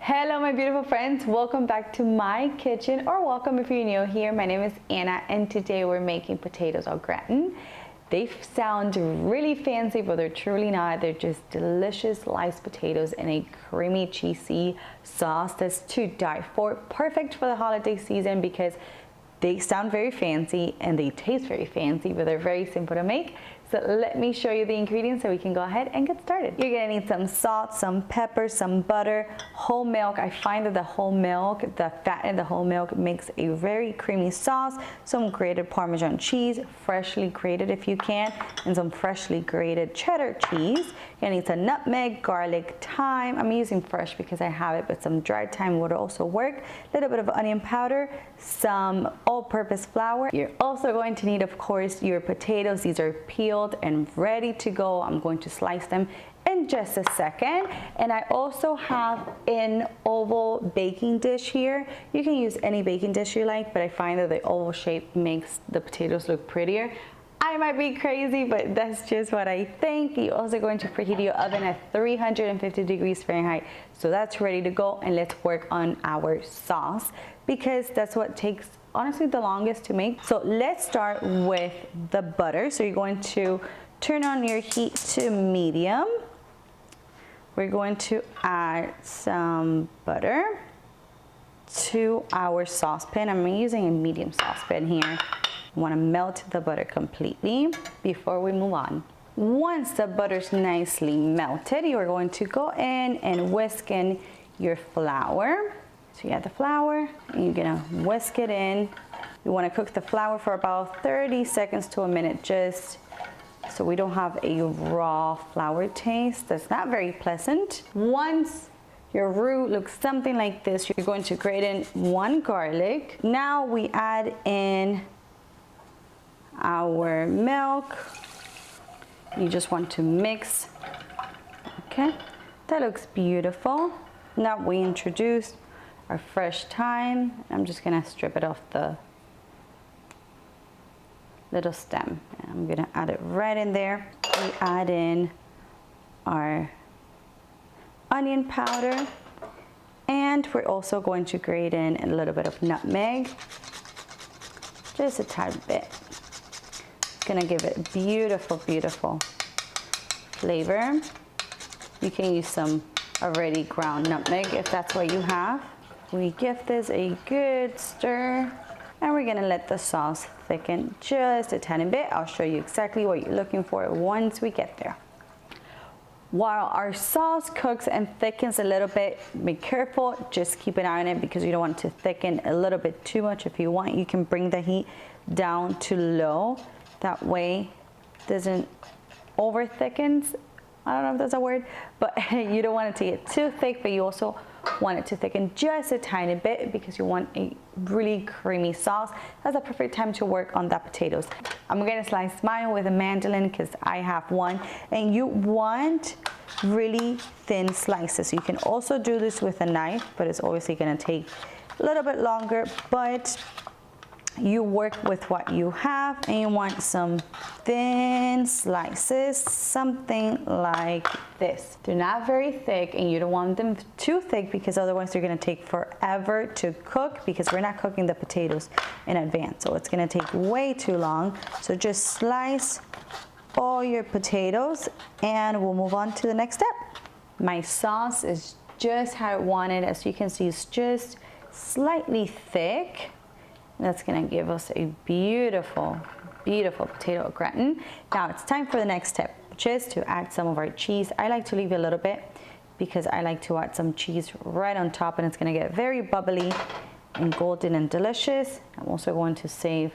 Hello my beautiful friends, welcome back to my kitchen, or welcome if you're new here. My name is Anna and today we're making potatoes au gratin. They sound really fancy, but they're truly not. They're just delicious sliced potatoes in a creamy cheesy sauce that's to die for. Perfect for the holiday season because they sound very fancy and they taste very fancy, but they're very simple to make. So let me show you the ingredients so we can go ahead and get started. You're gonna need some salt, some pepper, some butter, whole milk. I find that the whole milk, the fat in the whole milk makes a very creamy sauce. Some grated Parmesan cheese, freshly grated if you can, and some freshly grated cheddar cheese. You're gonna need some nutmeg, garlic, thyme. I'm using fresh because I have it, but some dried thyme would also work. A little bit of onion powder, some all-purpose flour. You're also going to need, of course, your potatoes. These are peeled and ready to go. I'm going to slice them in just a second. And I also have an oval baking dish here. You can use any baking dish you like, but I find that the oval shape makes the potatoes look prettier. I might be crazy, but that's just what I think. You're also going to preheat your oven at 350 degrees Fahrenheit. So that's ready to go, and let's work on our sauce because that's what takes honestly the longest to make. So let's start with the butter. So you're going to turn on your heat to medium. We're going to add some butter to our saucepan. I'm using a medium saucepan here. I want to melt the butter completely before we move on. Once the butter's nicely melted, you're going to go in and whisk in your flour. So you add the flour and you're gonna whisk it in. You wanna cook the flour for about 30 seconds to a minute, just so we don't have a raw flour taste. That's not very pleasant. Once your roux looks something like this, you're going to grate in one garlic. Now we add in our milk. You just want to mix. Okay, that looks beautiful. Now we introduce our fresh thyme. I'm just gonna strip it off the little stem. And I'm gonna add it right in there. We add in our onion powder, and we're also going to grate in a little bit of nutmeg, just a tiny bit. It's gonna give it beautiful, beautiful flavor. You can use some already ground nutmeg if that's what you have. We give this a good stir, and we're gonna let the sauce thicken just a tiny bit. I'll show you exactly what you're looking for once we get there. While our sauce cooks and thickens a little bit, be careful, just keep an eye on it because you don't want it to thicken a little bit too much. If you want, you can bring the heat down to low. That way it doesn't over thickens. I don't know if that's a word, but you don't want it to get too thick, but you also want it to thicken just a tiny bit because you want a really creamy sauce. That's a perfect time to work on the potatoes. I'm gonna slice mine with a mandolin because I have one, and you want really thin slices. You can also do this with a knife, but it's obviously gonna take a little bit longer, but you work with what you have, and you want some thin slices, something like this. They're not very thick, and you don't want them too thick because otherwise they're gonna take forever to cook because we're not cooking the potatoes in advance. So it's gonna take way too long. So just slice all your potatoes and we'll move on to the next step. My sauce is just how I want it. As you can see, it's just slightly thick. That's gonna give us a beautiful, beautiful potato au gratin. Now it's time for the next step, which is to add some of our cheese. I like to leave a little bit because I like to add some cheese right on top, and it's gonna get very bubbly and golden and delicious. I'm also going to save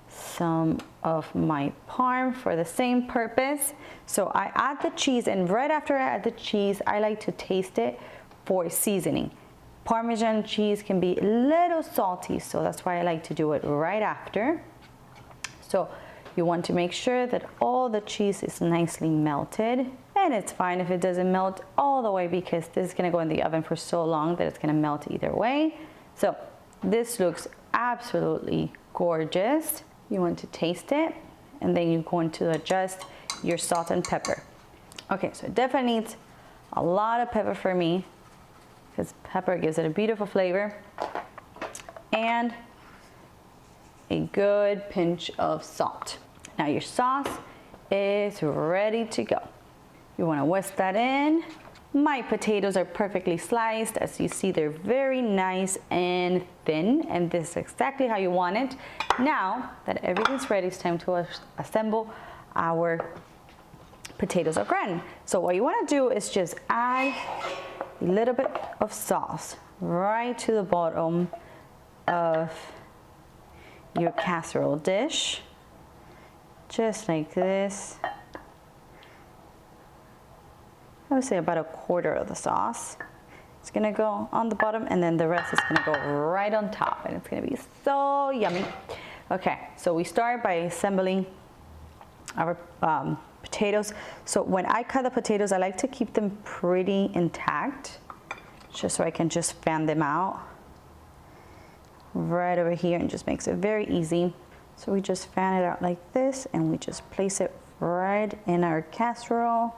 some of my parm for the same purpose. So I add the cheese, and right after I add the cheese, I like to taste it for seasoning. Parmesan cheese can be a little salty, so that's why I like to do it right after. So you want to make sure that all the cheese is nicely melted, and it's fine if it doesn't melt all the way because this is gonna go in the oven for so long that it's gonna melt either way. So this looks absolutely gorgeous. You want to taste it, and then you're going to adjust your salt and pepper. Okay, so it definitely needs a lot of pepper for me. because pepper gives it a beautiful flavor. And a good pinch of salt. Now your sauce is ready to go. You want to whisk that in. My potatoes are perfectly sliced. As you see, they're very nice and thin, and this is exactly how you want it. Now that everything's ready, it's time to assemble our potatoes au gratin. So what you want to do is just add a little bit of sauce right to the bottom of your casserole dish, just like this. I would say about a quarter of the sauce. It's gonna go on the bottom, and then the rest is gonna go right on top, and it's gonna be so yummy. Okay, so we start by assembling our potatoes. So when I cut the potatoes, I like to keep them pretty intact, just so I can just fan them out right over here, and just makes it very easy. So we just fan it out like this, and we just place it right in our casserole.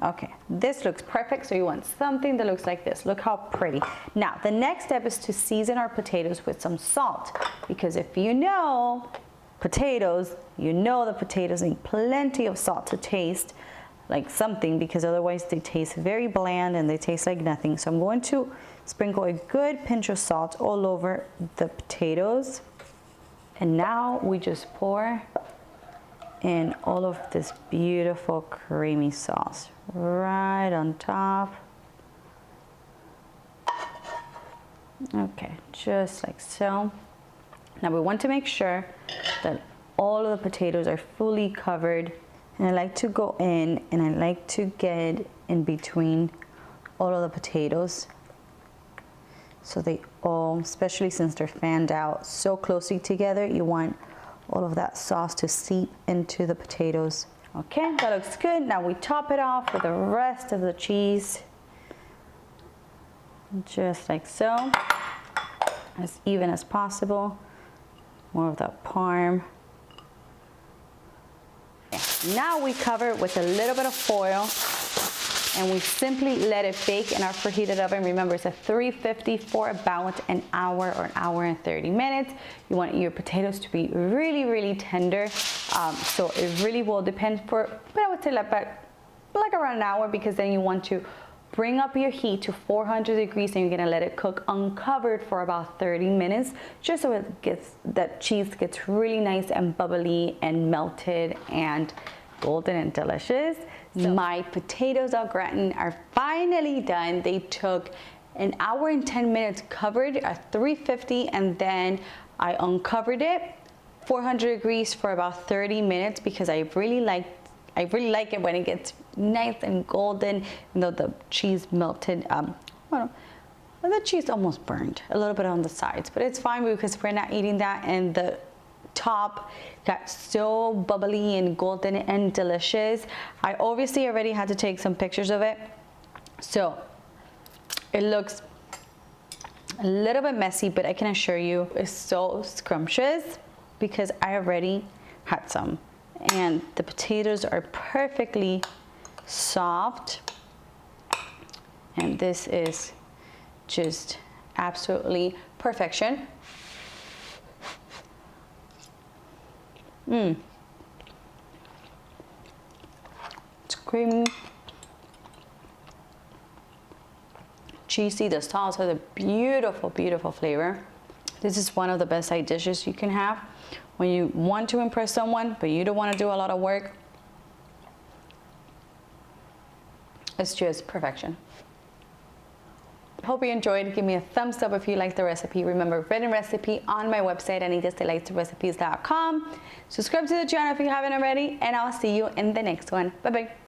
Okay, this looks perfect, so you want something that looks like this. Look how pretty. Now, the next step is to season our potatoes with some salt, because if you know potatoes, you know the potatoes need plenty of salt to taste like something, because otherwise they taste very bland and they taste like nothing. So I'm going to sprinkle a good pinch of salt all over the potatoes. And now we just pour in all of this beautiful creamy sauce right on top. Okay, just like so. Now we want to make sure that all of the potatoes are fully covered, and I like to go in and I like to get in between all of the potatoes, so they all, especially since they're fanned out so closely together, you want all of that sauce to seep into the potatoes. Okay, that looks good. Now we top it off with the rest of the cheese, just like so, as even as possible. More of that parm. Okay. Now we cover it with a little bit of foil, and we simply let it bake in our preheated oven. Remember, it's a 350 for about an hour or an hour and 30 minutes. You want your potatoes to be really, really tender. So it really will depend but I would say like around an hour, because then you want to bring up your heat to 400 degrees, and you're gonna let it cook uncovered for about 30 minutes, just so that cheese gets really nice and bubbly and melted and golden and delicious. So my potatoes au gratin are finally done. They took an hour and 10 minutes covered at 350, and then I uncovered it 400 degrees for about 30 minutes, because I really like it when it gets nice and golden, even though the cheese melted. Well, the cheese almost burned a little bit on the sides, but it's fine because we're not eating that, and the top got so bubbly and golden and delicious. I obviously already had to take some pictures of it, so it looks a little bit messy, but I can assure you it's so scrumptious because I already had some, and the potatoes are perfectly soft, and this is just absolutely perfection. It's creamy, cheesy. The sauce has a beautiful, beautiful flavor. This is one of the best side dishes you can have when you want to impress someone, but you don't want to do a lot of work. It's just perfection. Hope you enjoyed. Give me a thumbs up if you liked the recipe. Remember, written recipe on my website, anita's-delightsrecipes.com. Subscribe to the channel if you haven't already, and I'll see you in the next one. Bye-bye.